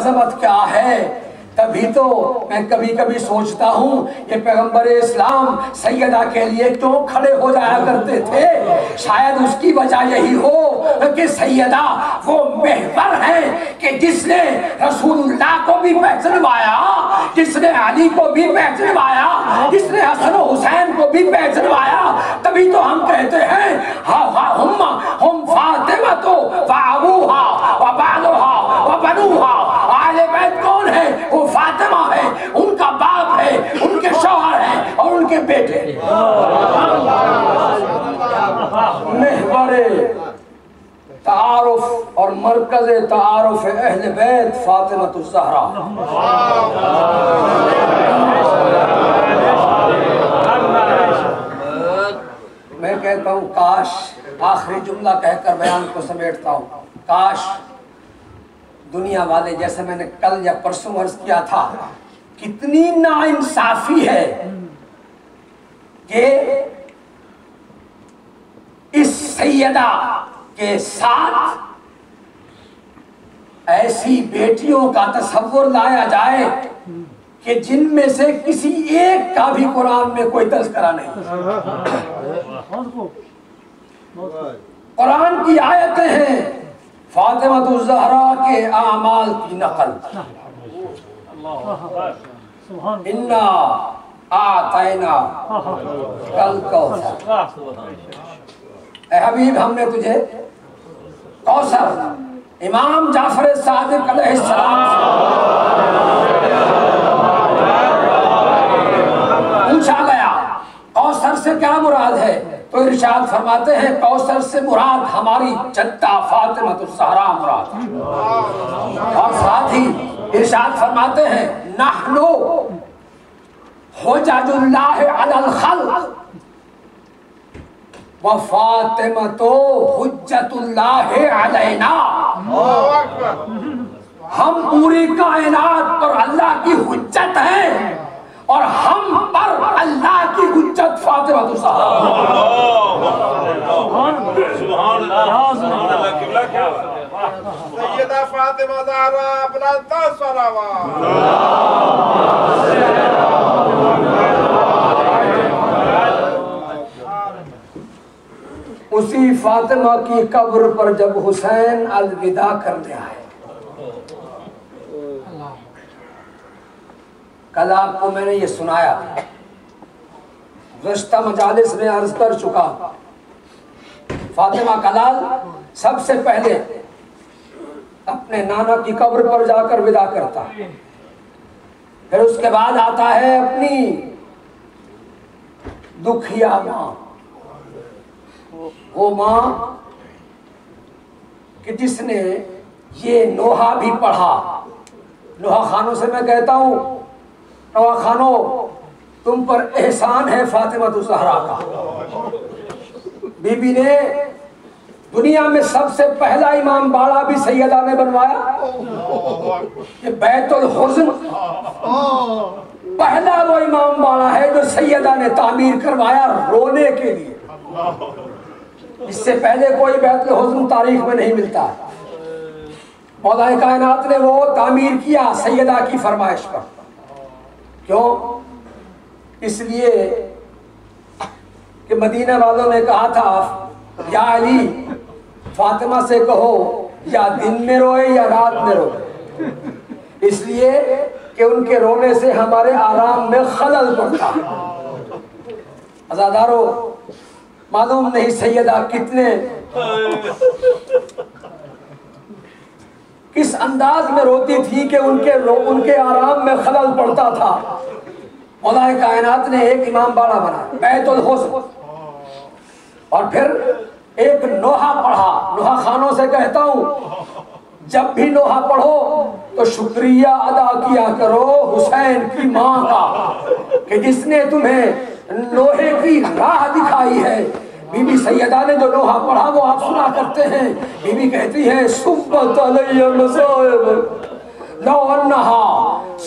عظمت کیا ہے. تبھی تو میں کبھی کبھی سوچتا ہوں کہ پیغمبر اسلام سیدہ کے لیے کیوں کھڑے ہو جایا کرتے تھے. شاید اس کی وجہ یہی ہو کہ سیدہ وہ محور ہے کہ جس نے رسول اللہ کو بھی پہچنوایا, جس نے علی کو بھی پہچنوایا, جس نے حسن و حسین کو بھی پہچنوایا. تبھی تو ہم کہتے ہیں ہم فاطمہ تو وابوہا وبالوہا وبنوہا. اہل بیت کون ہے؟ وہ فاطمہ ہے, ان کا باپ ہے, ان کے شوہر ہیں اور ان کے بیٹے. محور تعارف اور مرکز تعارف اہل بیت فاطمہ الزہرا. میں کہتا ہوں کاش, آخری جملہ کہہ کر بیان کو سمیٹتا ہوں, کاش دنیا والے, جیسے میں نے کل یا پرسوں عرض کیا تھا, کتنی ناانصافی ہے کہ اس سیدہ کے ساتھ ایسی بیٹیوں کا تصور لایا جائے کہ جن میں سے کسی ایک کا بھی قرآن میں کوئی تذکرہ نہیں. قرآن کی آیتیں ہیں فاطمہ الزہرا کے اعمال کی نقل. انا اعطینا کل کوثر, اے حبیب ہم نے تجھے کوثر. امام جعفر صادق علیہ السلام پوچھا گیا کوثر سے کیا مراد ہے, تو ارشاد فرماتے ہیں کوثر سے مراد ہماری جدہ فاطمہ الزہرا مراد ہے. اور ساتھ ہی ارشاد فرماتے ہیں نحنو حجج اللہ علی الخلق وفاطمۃ حجت اللہ علینا. ہم پوری کائنات پر اللہ کی حجت ہیں اور ہم پر اللہ کی حجت فاطمہ الزہرا. سیدہ فاطمہ زہرا بلند صلوات. اسی فاطمہ کی قبر پر جب حسین الوداع کرنے آئے, کل آپ کو میں نے یہ سنایا, گزشتہ مجالس میں عرض کر چکا, فاطمہ کا لال سب سے پہلے اپنے نانا کی قبر پر جا کر وداع کرتا ہے, پھر اس کے بعد آتا ہے اپنی دکھیا ماں, وہ ماں کہ جس نے یہ نوحہ بھی پڑھا. نوحہ خانوں سے میں کہتا ہوں, نوحہ خانوں تم پر احسان ہے فاطمہ الزہرا کا. بی بی نے دنیا میں سب سے پہلا امام باڑہ بھی سیدہ نے بنوایا. یہ بیت الحزن پہلا وہ امام باڑہ ہے جو سیدہ نے تعمیر کروایا رونے کے لیے. اس سے پہلے کوئی بیت الحزن تاریخ میں نہیں ملتا. مولا کائنات نے وہ تعمیر کیا سیدہ کی فرمائش پر. کیوں؟ اس لیے کہ مدینہ والوں نے کہا تھا یا علی فاطمہ سے کہو یا دن میں روئے یا رات میں روئے, اس لیے کہ ان کے رونے سے ہمارے آرام میں خلل پڑتا ہے. عزادارو معلوم نہیں سیدہ کس انداز میں روتی تھی کہ ان کے آرام میں خلل پڑتا تھا. مولا کائنات نے ایک امام باڑہ بنا بیت الحزن, اور پھر ایک نوحہ پڑھا. نوحہ خانوں سے کہتا ہوں جب بھی نوحہ پڑھو تو شکریہ ادا کیا کرو حسین کی ماں کا کہ جس نے تمہیں لوہے کی راہ دکھائی ہے. بی بی سیدہ نے جو نوحہ پڑھا وہ آپ سنا کرتے ہیں. بی بی کہتی ہے صبت علی المصائب لو انہا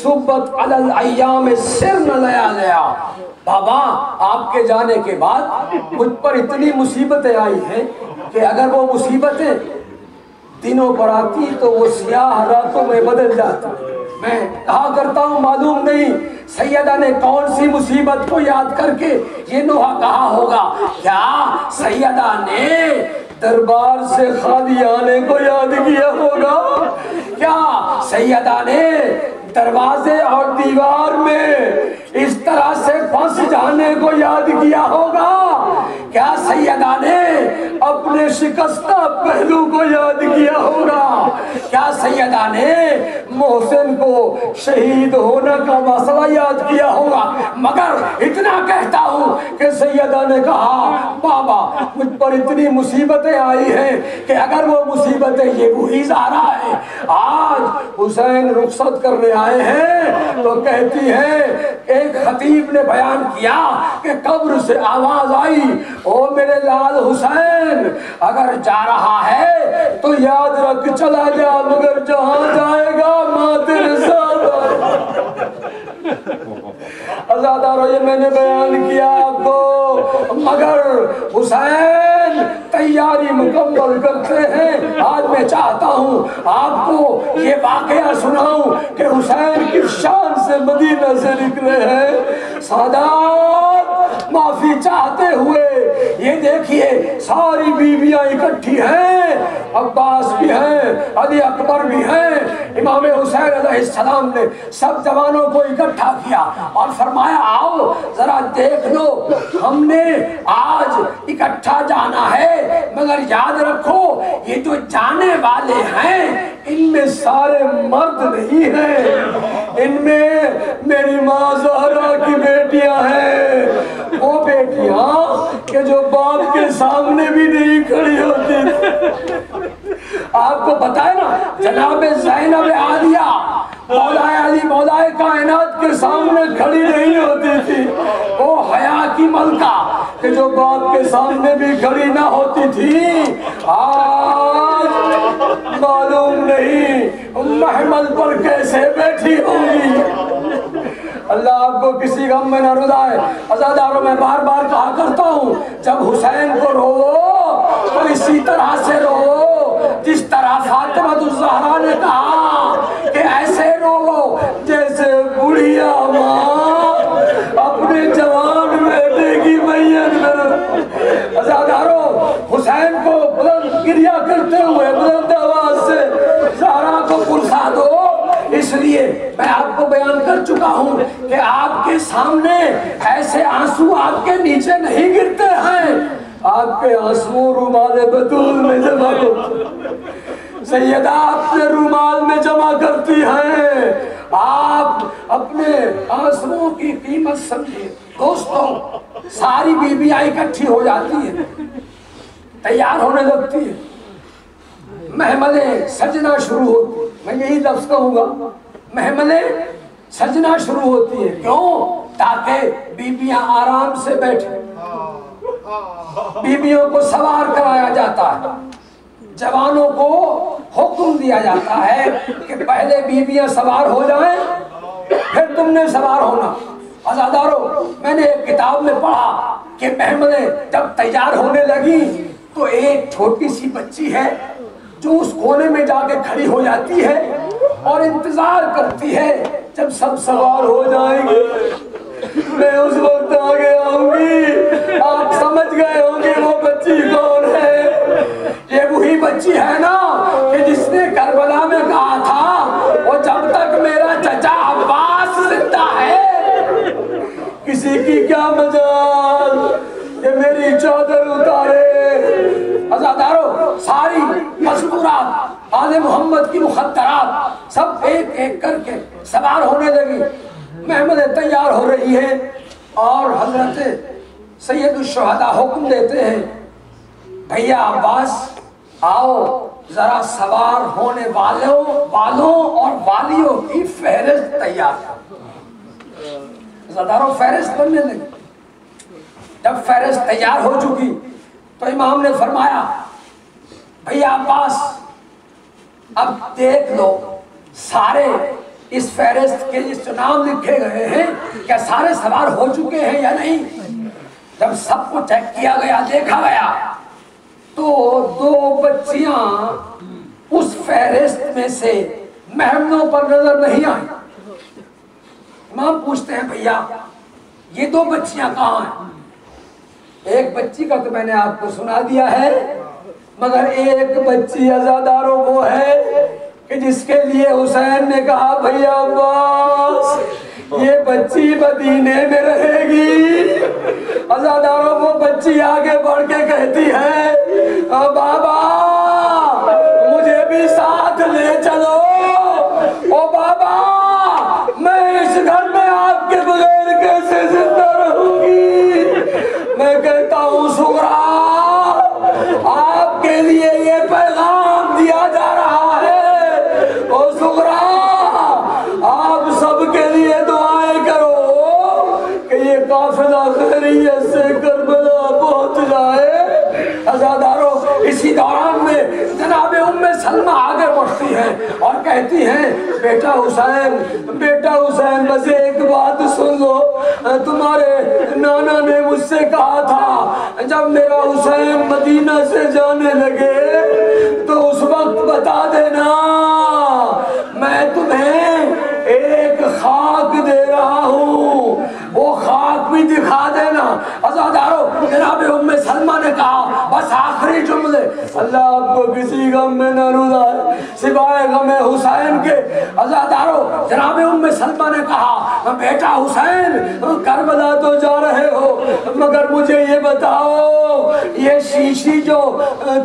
صبت علی الایام سرن لیالیا. بابا آپ کے جانے کے بعد مجھ پر اتنی مصیبتیں آئی ہیں کہ اگر وہ مصیبتیں दिनों पर आती तो वो स्याह रातों में बदल जाती। मैं कहा करता हूँ मालूम नहीं सैयदा ने कौन सी मुसीबत को याद करके ये नोहा कहा होगा। क्या सैयदा ने दरबार से खाली आने को याद किया होगा? क्या सैयदा ने दरवाजे और दीवार में इस तरह से फंस जाने को याद किया होगा? क्या सैयदा ने अपने शिकस्ता पहलू को याद किया होगा? क्या सैयदा ने मोहसिन को शहीद होने का मसला याद किया होगा? मगर इतना कहता हूँ कि सैयदा ने कहा बाबा मुझ पर इतनी मुसीबतें आई हैं कि अगर वो मुसीबतें ये वही आ रहा है। आज हुसैन रुखसत करने आए हैं तो कहती है एक खतीब ने बयान किया कि कब्र से आवाज आई ओ मेरे लाल हुसैन अगर जा रहा है तो याद रख चला जा मगर जहां जाएगा मां तेरे साथ। आजादारों ये मैंने बयान किया आपको मगर हुसैन तैयारी मुकम्मल करते हैं। आज मैं चाहता हूँ आपको ये वाकया सुनाऊं कि हुसैन किस शान से मदीना से निकले हैं। सादात माफी चाहते हुए ये देखिए सारी बीवियां इकट्ठी हैं, अब्बास भी हैं, अली अकबर भी हैं। इमाम हुसैन अलैहिस्सलाम ने सब जवानों को इकट्ठा किया और फरमाया आओ जरा देख लो हमने आज इकट्ठा जाना है मगर याद रखो ये जो जाने वाले हैं इनमें सारे मर्द नहीं हैं, इनमें मेरी माँ ज़हरा की बेटियां हैं, वो बेटियां कि जो बाप के सामने भी नहीं खड़ी होती थी। आपको पता है ना जनाब ज़ैनब आलिया मौलाए अली मौलाए कायनात के सामने खड़ी नहीं होती थी। वो हया की मलका कि जो बाप के सामने भी खड़ी ना होती थी। आज मालूम नहीं महमल पर कैसे बैठी होंगी। अल्लाह आपको किसी गम में न रुलाए। अज़ादारों में बार बार कहा करता हूँ जब हुसैन को रो तो इसी तरह से रो जिस तरह फातिमा ज़हरा ने कहा कि ऐसे रो जैसे बुढ़िया माँ अपने जवान बेटे की मैयत में। अज़ादारों हुसैन को बुलंद गिरिया करते हुए बुलंद आवाज से ज़हरा को पुरसा दो। इसलिए मैं आपको बयान कर चुका हूँ कि आपके सामने ऐसे आंसू आपके नीचे नहीं गिरते हैं, आपके आंसू रुमाल बतूल में जमा हो सैयदा अपने रुमाल में जमा करती हैं। आप अपने आंसुओं की कीमत समझिए। दोस्तों सारी बीबियां इकट्ठी हो जाती है, तैयार होने लगती है, महमलें सजना शुरू होती। मैं यही लफ्ज़ कहूँगा महमलें सजना शुरू होती है। क्यों? ताकि बीबियां आराम से बैठे। बीबियों को सवार कराया जाता है, जवानों को हुक्म दिया जाता है कि पहले बीबियां सवार हो जाएं फिर तुमने सवार होना। अज़ादारों मैंने एक किताब में पढ़ा कि महमलें जब तैयार होने लगी तो एक छोटी सी बच्ची है जो उस कोने में जाके खड़ी हो जाती है और इंतजार करती है जब सब सवार हो जाएंगे मैं उस वक्त आगे आऊंगी। आप समझ गए होंगे वो बच्ची कौन है। ये वही बच्ची है ना कि जिसने करबला में कहा था वो जब तक मेरा चचा अब्बास जिंदा है किसी की क्या मजाल, ये मेरी चादर उतारे। अज़ादारों सारी मज़कूरात आले मोहम्मद की मुख़द्दरात सब एक एक करके सवार होने लगी। महमलें तैयार हो रही है और हजरत सैयद शुहदा हुक्म देते हैं भैया अब्बास आओ जरा सवार होने वालों और वालियों की फहरिस्त तैयार करो। ज़ादारों फहरिस्त बनने लगी। जब फहरिस्त तैयार हो चुकी तो इमाम ने फरमाया भैया अब्बास अब देख लो सारे इस फहरिस्त के जो नाम लिखे गए हैं क्या सारे सवार हो चुके हैं या नहीं। जब सबको चेक किया गया देखा गया तो दो बच्चियां उस फहरिस्त में से मेहमनों पर नजर नहीं आई। इमाम पूछते हैं भैया ये दो बच्चियां कहाँ हैं? एक बच्ची का तो मैंने आपको सुना दिया है, मगर एक बच्ची अज़ादारों वो है कि जिसके लिए हुसैन ने कहा भैया अब्बास ये बच्ची मदीने में रहेगी। अज़ादारों वो बच्ची आगे बढ़ के कहती है बाबा मुझे भी साथ ले चलो। ओ बाबा मैं इस घर में आपके बगैर कैसे जिंदा रहूंगी? मैं कहता हूँ सुगरा आपके लिए ये पैगाम दिया जा रहा है। ओ सुगरा आप सबके लिए दुआएं करो कि ये काफिला खैरियत से करबला पहुंच जाए। अज़ादारों इसी दौरान में जनाब उम्मे सलमा आगे बढ़ती हैं और कहती हैं बेटा हुसैन बस एक बात सुन लो। तुम्हारे नाना ने मुझसे कहा था जब मेरा हुसैन मदीना से जाने लगे तो उस वक्त बता देना मैं तुम्हें एक खाक दे रहा हूँ, वो खाक भी दिखा देना। अज़ादारों जनाब उम्मे सलमा ने कहा बस आखिरी जुमले अल्लाह आपको किसी गम में न रुलाए सिवाय गम हुसैन के। अज़ादारों जनाब उम्मे सलमा ने कहा बेटा हुसैन करबला तो जा रहे हो मगर मुझे ये बताओ ये शीशी जो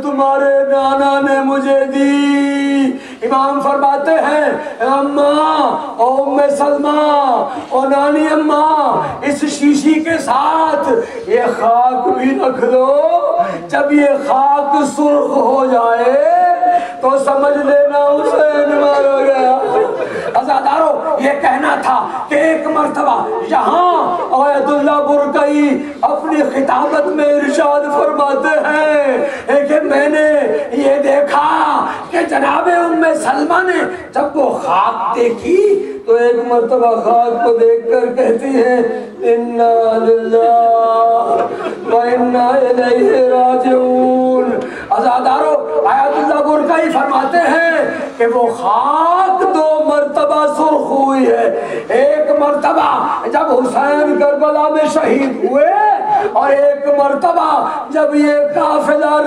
तुम्हारे नाना ने मुझे दी। इमाम फरमाते हैं अम्मा ओ उम्मे सलमा ओ नानी अम्मा इस शीशी के साथ ये खाक भी रख दो, जब ये खाक सुर्ख हो जाए तो समझ लेना हुसैन मारा गया। अज़ादारों ये कहना था कि एक मर्तबा यहाँ आयतुल्लाह बुरकई अपनी खिताबत में इरशाद फरमाते हैं कि मैंने ये देखा कि जनाब उम्मे सलमा ने जब वो खाक देखी तो एक मर्तबा खाक को देखकर कहती है इन्ना लिल्लाह व इन्ना इलैहि राजिऊन। अज़ादारों आयतुल्लाह बुरकई फरमाते हैं कि वो खाक दो मर्तबा सुर्ख हुई है। एक मर्तबा जब हुसैन करबला में शहीद हुए और एक मर्तबा जब ये काफिला